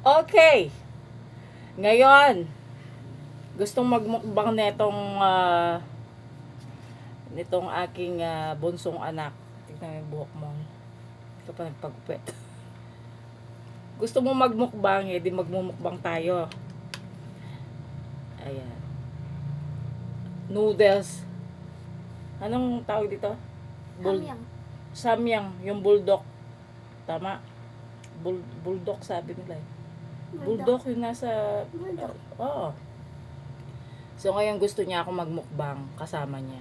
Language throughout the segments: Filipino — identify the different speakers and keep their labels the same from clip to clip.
Speaker 1: Okay, ngayon, gustong magmukbang nitong aking bunsong anak. Tignan mo yung buhok mo. Hindi ka pa nagpagupit. Gusto mo magmukbang, di magmumukbang tayo. Ayan. Noodles. Anong tawag dito?
Speaker 2: Samyang.
Speaker 1: Samyang, yung bulldog. Tama. Bulldog sabi nila eh. Bulldog yung nasa...
Speaker 2: Bulldog.
Speaker 1: Oo. So ngayon gusto niya ako magmukbang kasama niya.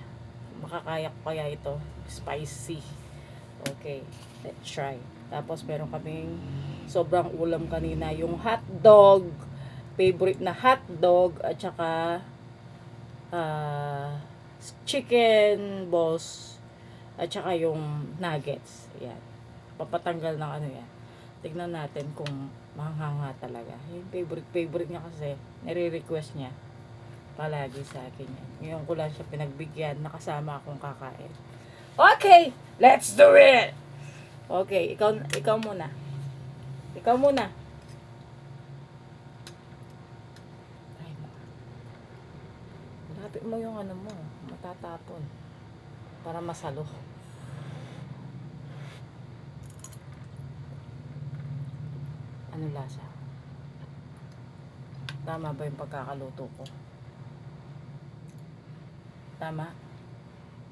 Speaker 1: Makakaya ko kaya ito? Spicy. Okay, let's try. Tapos meron kaming sobrang ulam kanina. Yung hotdog. Favorite na hotdog. At saka chicken balls. At saka yung nuggets. Yan. Papatanggal ng ano yan. Tignan natin kung manghanga talaga. Yung favorite niya kasi. Nire-request niya palagi sa akin yan. Ngayon ko lang siya pinagbigyan, nakasama akong kakain. Okay, let's do it! Okay, ikaw muna. Ikaw muna. Ay, lapit mo yung ano mo, matatapon. Para masalo. Ano lasa? Tama ba yung pagkakaluto ko? Tama?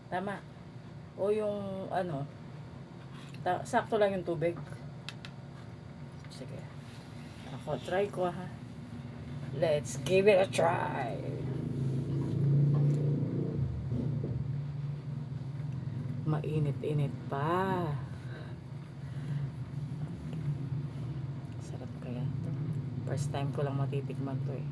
Speaker 1: Tama. O yung ano, sakto lang yung tubig. Sige. Ako, try ko ha. Let's give it a try. Mainit-init pa. Sarap kaya ito. First time ko lang matitikman to eh.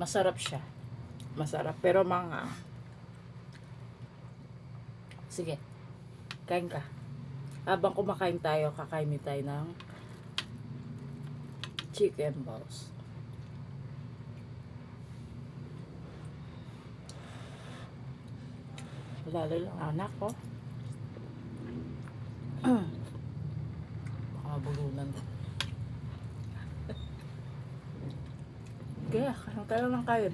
Speaker 1: Masarap siya. Masarap. Pero mga... Sige. Kain ka. Habang kumakain tayo, kakain tayo ng chicken balls. Lalo lang anak ko. Baka mabulunan. Kaya, kain lang kain.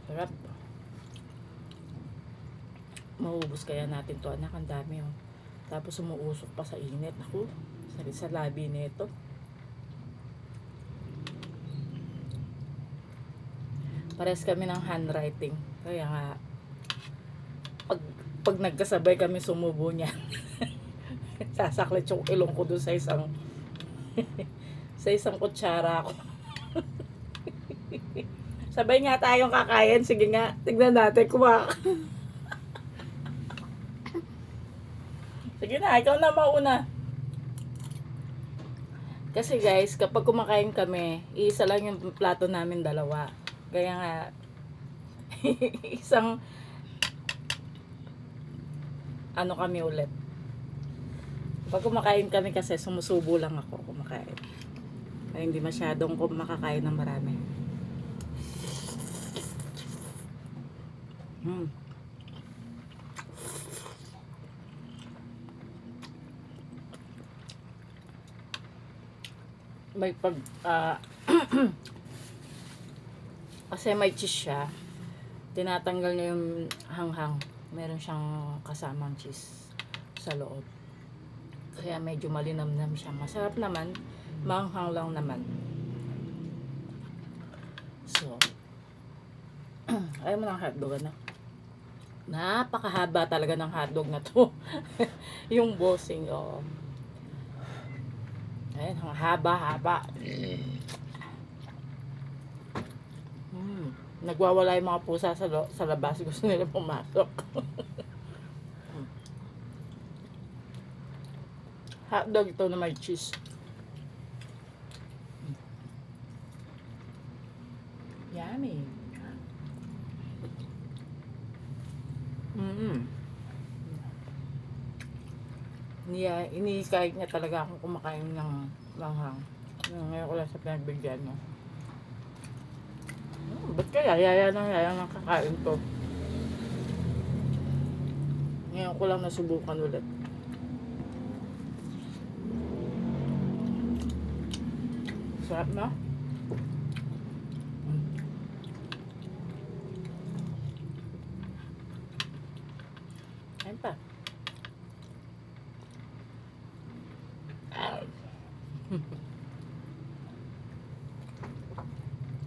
Speaker 1: Sarap. Maubos kaya natin to anak, ang dami oh. Tapos umuusok pa sa init. Ako, sa labi nito. Pares kami ng handwriting. Kaya nga, pag nagkasabay kami sumubo niya. Sasaklit yung ilong ko doon sa isang sa isang kutsara ko. Sabay nga tayong kakain. Sige nga, tignan natin kung Sige na, ikaw na mauna. Kasi guys, kapag kumakain kami, isa lang yung plato namin, dalawa. Kaya nga, isang ano kami ulit. Pag kumakain kami kasi, sumusubo lang ako kumakain. Kaya hindi masyadong makakain ng marami. May kasi may cheese siya, tinatanggal niya yung hanghang. Meron siyang kasamang cheese sa loob, kaya medyo malinamnam siya. Masarap naman, manghang lang naman. So ayaw mo ng hotdog ano? Napakahaba talaga ng hotdog na to. Yung bossing ayun, ang haba-haba. Nagwawala yung mga pusa sa labas. Gusto nila pumasok. Hotdog ito na may cheese. Yummy. Inikahit niya talaga akong kumakain ng manghang. Ngayon ko lang sa pinagbigyan niya. Ba't kaya yaya ng kakain to? Ngayon ko lang nasubukan ulit. Sarap na? Ayun pa.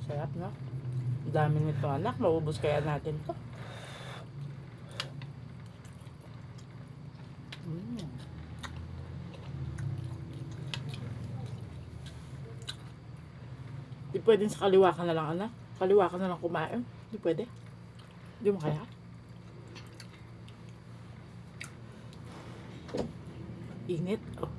Speaker 1: Sarap na. Dami nito anak. Maubos kaya natin to. Di pwedeng sa kaliwa ka na lang anak. Kaliwa ka na lang kumain. Di pwede. Di mo kaya. Init. Oh.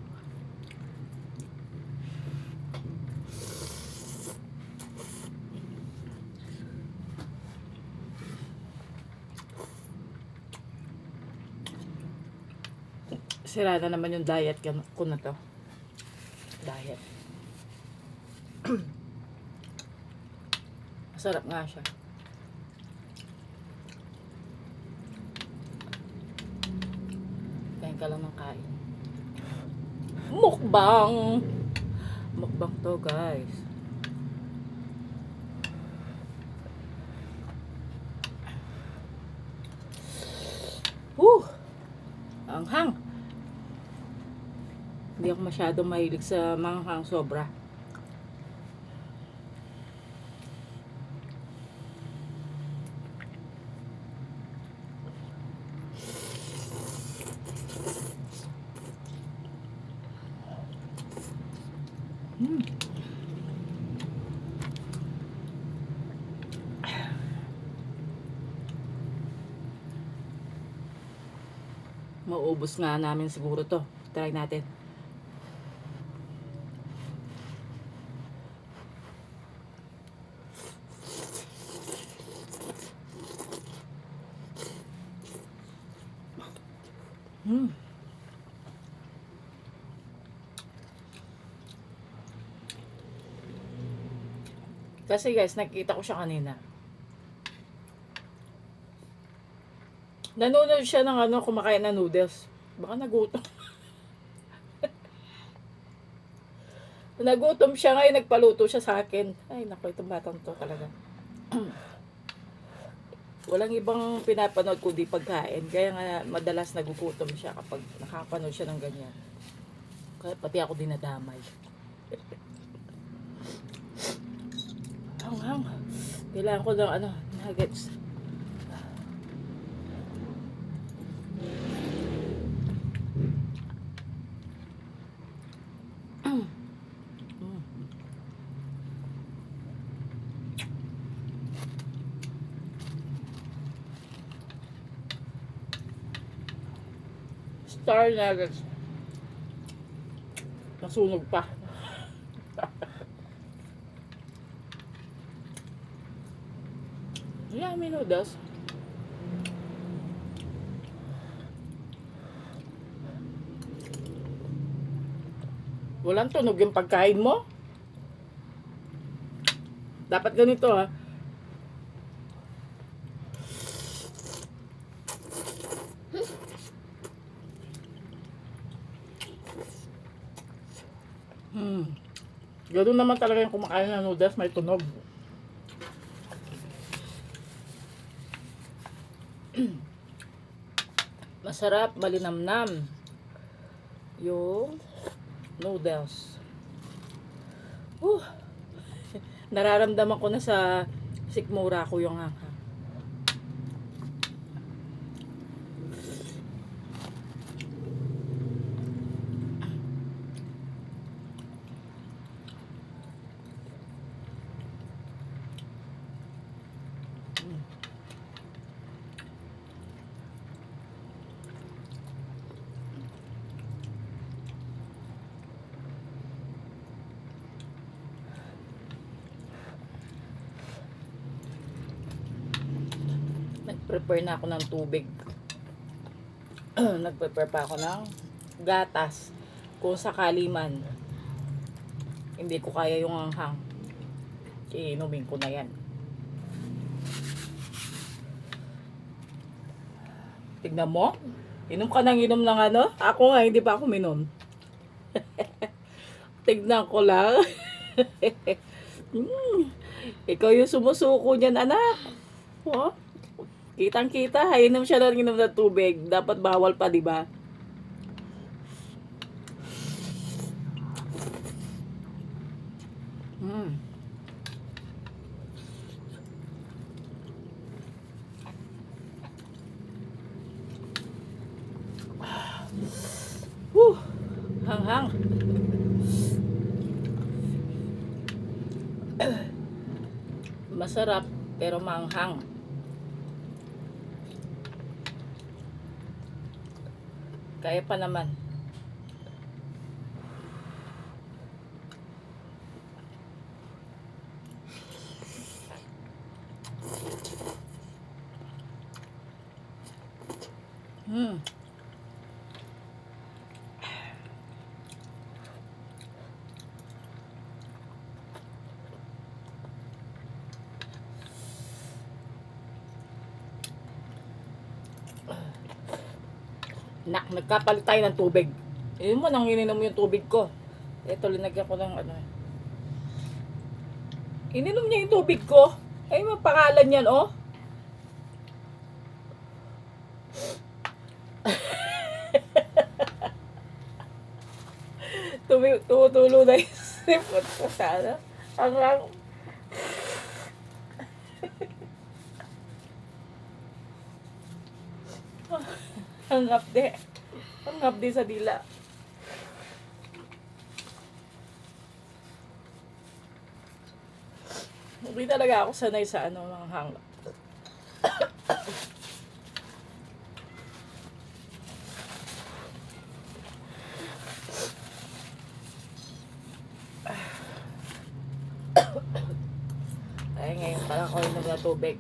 Speaker 1: Sira na naman yung diet ko na to. Diet. Masarap nga siya. Kain ka lang ng kain. Mukbang! Mukbang to guys. Anghang. Hindi ako masyadong mahilig sa manghang sobra. Maubos nga namin siguro to. Try natin. Kasi guys, nakita ko siya kanina. Nanonood siya ng kumakain ng noodles. Baka nagutom. Nagutom siya ngayon, nagpaluto siya sa akin. Ay, naku, itong batang to talaga. Walang ibang pinapanood kundi pagkain. Kaya nga madalas nagugutom siya kapag nakapanood siya ng ganyan. Kaya pati ako dinadamay. Hang. Kailangan ko ng nuggets. Star nuggets. Nasunog pa. Yummy noodles. Walang tunog yung pagkain mo. Dapat ganito ha. Ganun naman talaga yung kumakain ng noodles, may tunog. Masarap, malinamnam yung noodles. Nararamdaman ko na sa sikmura ko yung hanga. Nag-prepare na ako ng tubig. Nag-prepare pa ako ng gatas. Kung sakali man, hindi ko kaya yung anghang. Iinumin ko na yan. Tignan mo. Inom ka ng inom ng ano? Ako nga, hindi pa ako minom. Tignan ko lang. Ikaw yung sumusuko niyan, anak. Oh, kitang-kita, inom siya ng inom ng tubig. Dapat bawal pa, di ba? Mm. Whew. Hanghang. Masarap, pero manghang. Kaya pa naman. Hmm. Nak, nagkapalit tayo ng tubig. Yun mo, nang ininom yung tubig ko. Ito, linagyan ko ng ano. Ininom niya yung tubig ko. Ay, may pangalan yan, oh. Tumutulo na yung sipot ko sana. Ang hapde. Ang hapde sa dila. Hindi talaga ako sanay sa ano, mga hang. Ay, ngayon parang ako inom na tubig.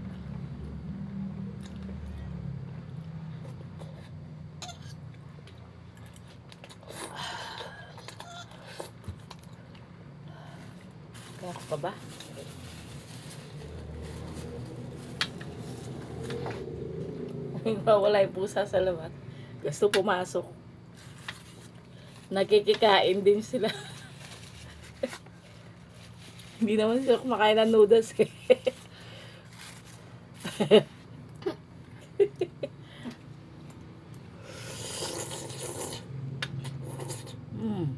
Speaker 1: Kaya ko pa ba? Wala yung pusa sa labas. Gusto pumasok. Nakikikain din sila. Hindi naman sila kumakain ng noodles eh. Mm.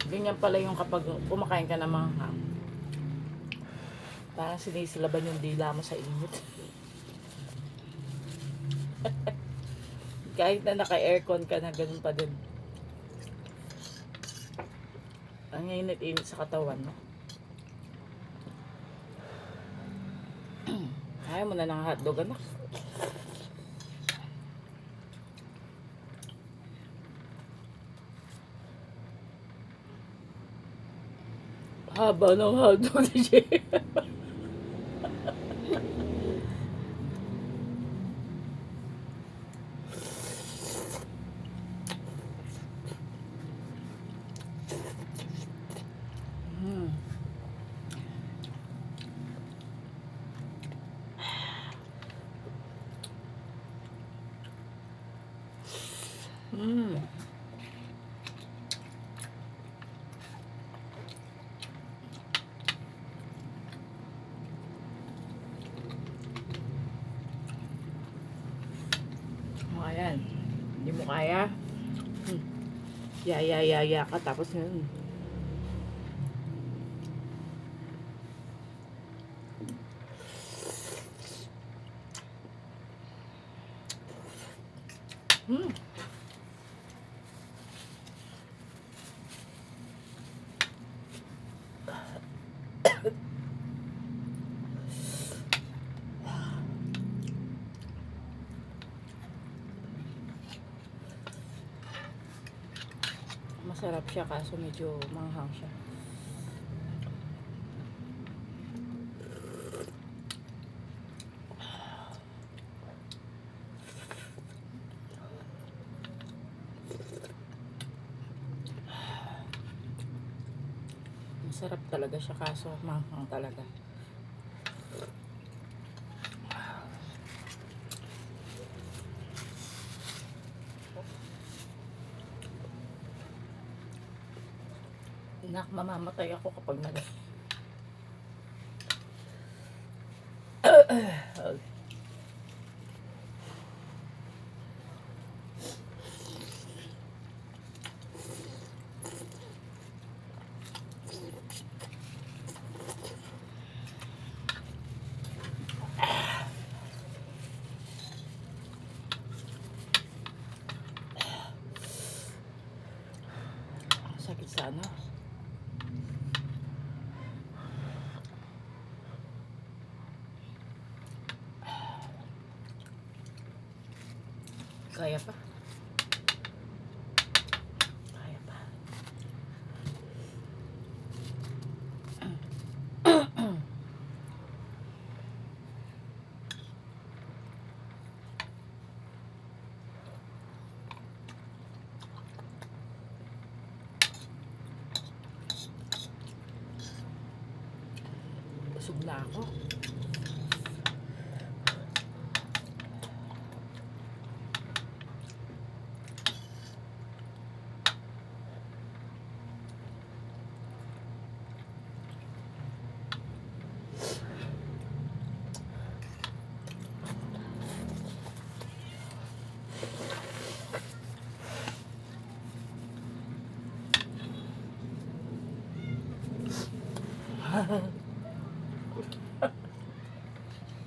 Speaker 1: Ganyan pala yung kapag kumakain ka ng manghang. Parang sinisilaban yung dila mo sa init. Kahit na naka-aircon ka na, ganun pa din. Ang init-init sa katawan mo. Ayaw mo na ng hotdog, anak. Haba ng hotdog ni Jay. Mm. Ayan. Hindi mo kaya. Ya ka tapos yun. Masarap siya kaso medyo manghang siya. Masarap talaga siya kaso manghang talaga. Nak, mamamatay ako kapag nag... Sakit sa ano. Kaya pa. Kaya pa. Busog na ako.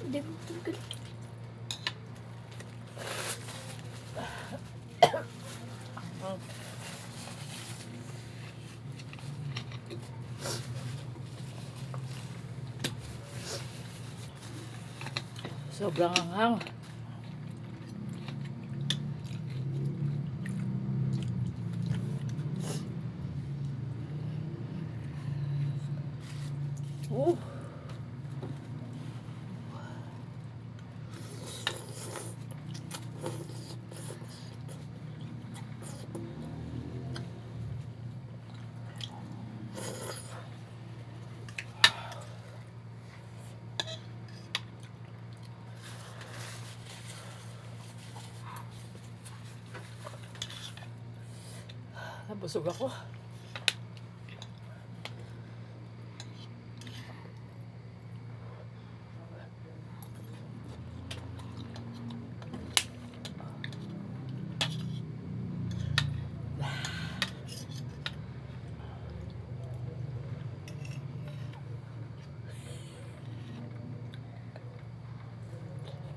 Speaker 1: Hindi mo tungkol. Sobrang anghang. Nabusog ako.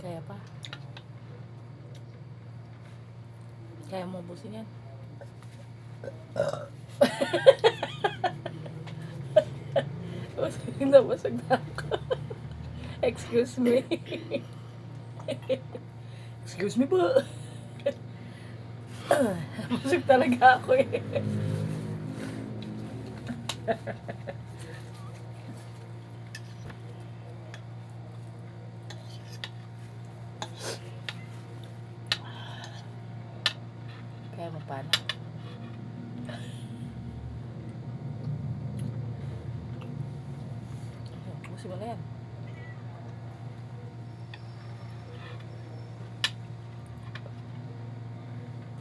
Speaker 1: Kaya pa. Kaya mo ubusin yan. Busog na ako. Excuse me. Excuse me po. Busog talaga ako eh. Kaya mo pa na. Busin mo na yan.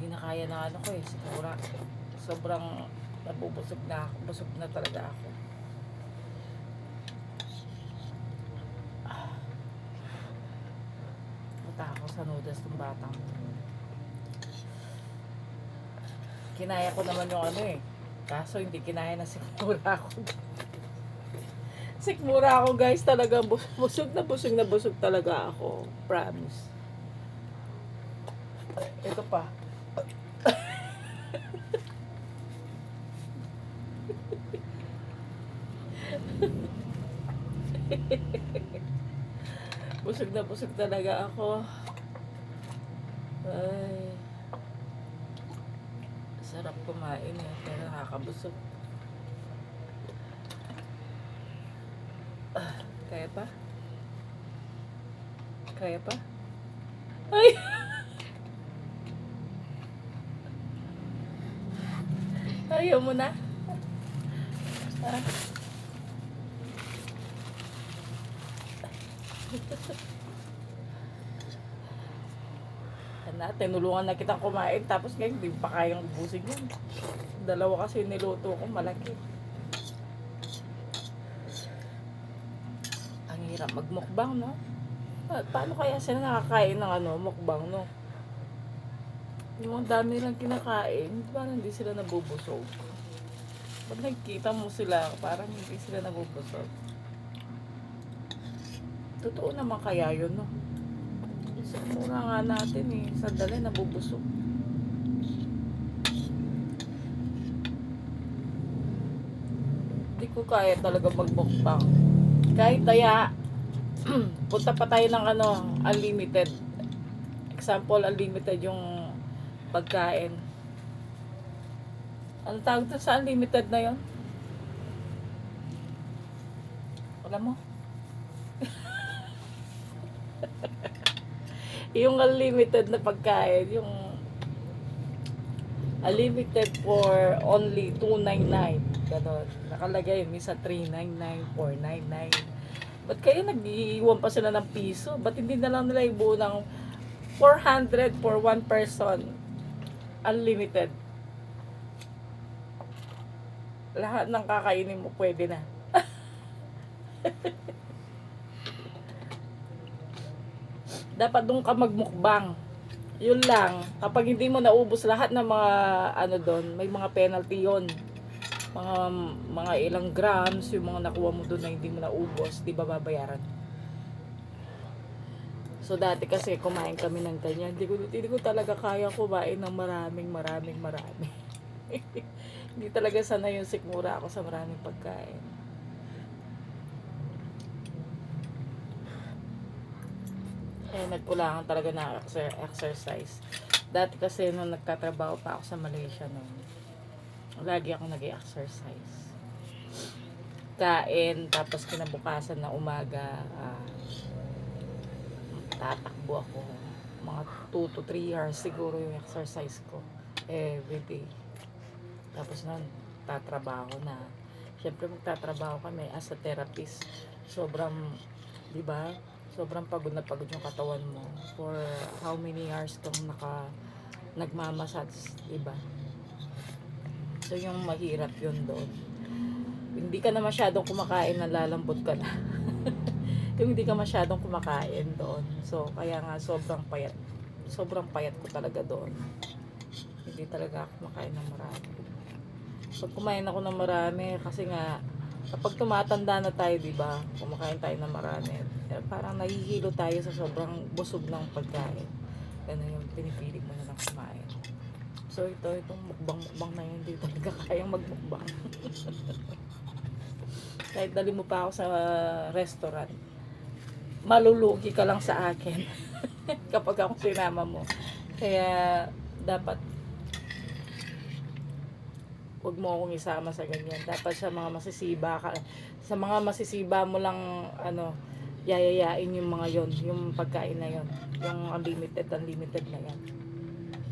Speaker 1: Hindi na kaya na ano ko eh. Sigura sobrang nabubusog na ako. Busog na talaga ako. Mata ako sa noodles ng batang. Kinaya ko naman yung ano eh. Kaso hindi kinaya na sikmura ako. Sikmura ako guys, talaga busog na busog talaga ako. Promise. Ito pa. Busog talaga ako. Ay. Sarap kumain eh, pero nakakabusog. Kaya pa? Kaya pa? Ay! Ayaw mo na? Ah. Tinulungan na kitang kumain, tapos ngayon hindi pa kayang ubusin yun. Dalawa kasi niluto ko, malaki. Ang hirap magmukbang, no? Paano kaya sila nakakain ng mukbang, no? Yung dami nilang kinakain, parang hindi sila nabubusog. Pag nakikita mo sila, parang hindi sila nabubusog. Totoo naman kaya yun, no? Sa mura nga natin eh, sandali nabubusog. Hindi ko kaya talaga magmukbang. Kahit daya, punta pa tayo ng unlimited. Example, unlimited yung pagkain. Ano tawag doon sa unlimited na yon? Alam mo? Yung unlimited na pagkain, yung unlimited for only 299. Ganon. Nakalagay, minsan 399, 499. Ba't kaya nag-iiwan pa sila ng piso? Ba't hindi na lang nila ibuo ng 400 for one person? Unlimited. Lahat ng kakainin mo pwede na. Dapat doon ka magmukbang. Yun lang. Kapag hindi mo naubos lahat ng mga doon, may mga penalty yon. Mga ilang grams yung mga nakuha mo doon na hindi mo naubos, di ba babayaran? So dati kasi kumain kami ng ganyan. Hindi ko talaga kaya kumain ng marami. Hindi talaga sana yung sikmura ako sa maraming pagkain. Nagkulangan talaga na exercise. Dati kasi nung nagtatrabaho pa ako sa Malaysia noon, lagi ako nag-exercise. Kain, tapos kinabukasan na umaga, tatakbo ako. Mga 2 to 3 hours siguro yung exercise ko. Everyday. Tapos nun, tatrabaho na. Siyempre magtatrabaho kami as a therapist. Sobrang, di ba? Sobrang pagod na pagod yung katawan mo. For how many hours kang nagmamassage, di ba? So yung mahirap yun doon. Hindi ka na masyadong kumakain, nalalambot ka na. Yung hindi ka masyadong kumakain doon. So kaya nga sobrang payat. Sobrang payat ko talaga doon. Hindi talaga ako kumakain ng marami. Pag kumain ako ng marami, kasi nga kapag tumatanda na tayo, di ba? Kumakain tayo ng marami. Parang nahihilo tayo sa sobrang busog ng pagkain. Ganun yung pinipilit mo na lang kumain. So itong mukbang na yun, hindi talaga kayang magmukbang. Kahit dali mo pa ako sa restaurant, malulugi ka lang sa akin kapag ako sinama mo. Kaya dapat huwag mo akong isama sa ganyan. Dapat sa mga masisiba ka, sa mga masisiba mo lang yayayain yung mga yon, yung pagkain na yon, yung unlimited na yan.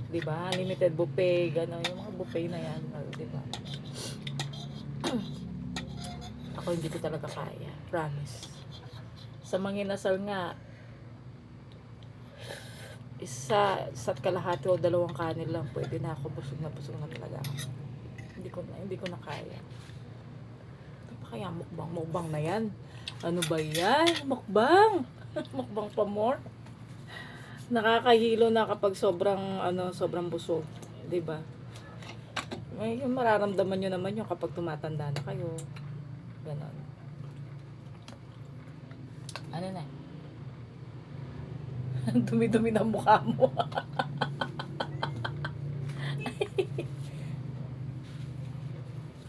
Speaker 1: 'Di ba? Unlimited buffet, gano'n, yung mga buffet na yan, 'di ba? Ako hindi ko talaga kaya, promise. Sa manginasal nga, isa't kalahati o 2 kanin lang, pwede na ako, busog na talaga ako. Hindi ko na kaya. Ano pa kaya mukbang na yan? Ano ba yan? Mukbang! Mukbang pa more? Nakakahilo na kapag sobrang busog, 'di ba? May mararamdaman niyo naman yung kapag tumatanda na kayo. Ganon. Ano na? Dumi-dumi ng mukha mo.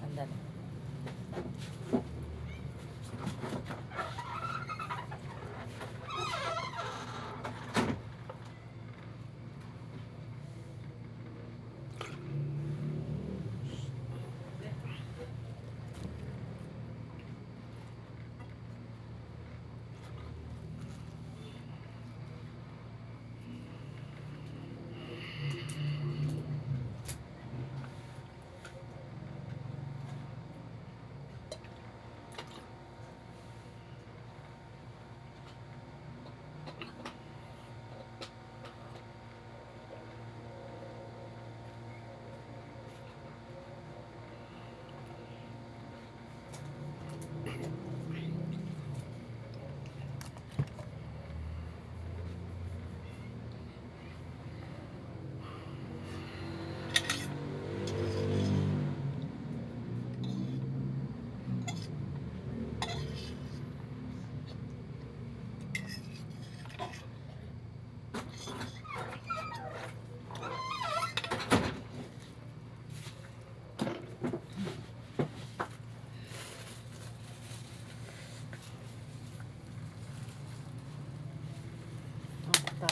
Speaker 1: Andun.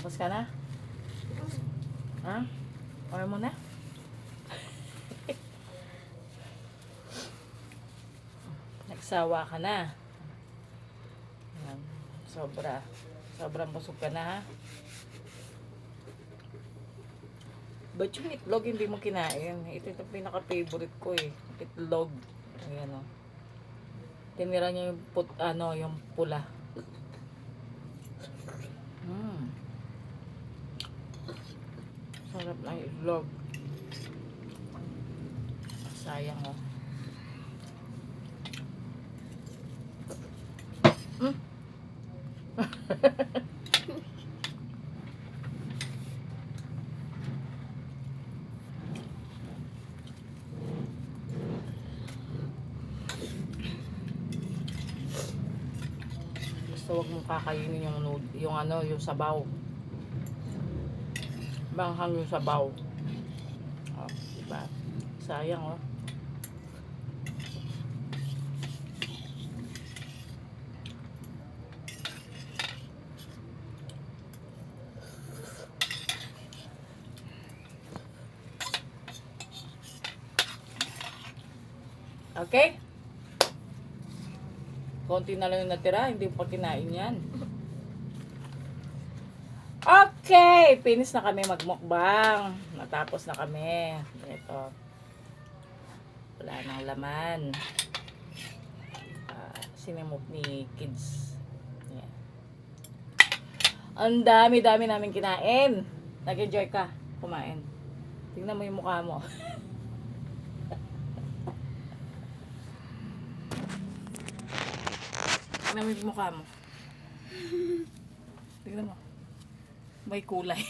Speaker 1: Tapos ka na? Ha? Or mo na? Nagsawa ka na. Ayan. Sobrang busog ka na, ha? Ba't yung itlog hindi mo kinain? Ito yung pinaka-favorite ko eh. Itlog. Ayan o. Tinira niya yung yung pula. Sarap ng itlog. Sayang o. Basta wag mong kakainin yung sabaw. Banghang yung sabaw. Oh, diba? Sayang oh. Okay? Konti na lang yung natira, hindi pa kinain yan. Okay, finish na kami magmukbang. Natapos na kami. Ito. Wala nang laman. Sinimok ni kids. Yan. Ang dami-dami namin kinain. Nag-enjoy ka kumain. Tingnan mo yung mukha mo. Tingnan mo yung mukha mo. Tingnan mo. May kulay.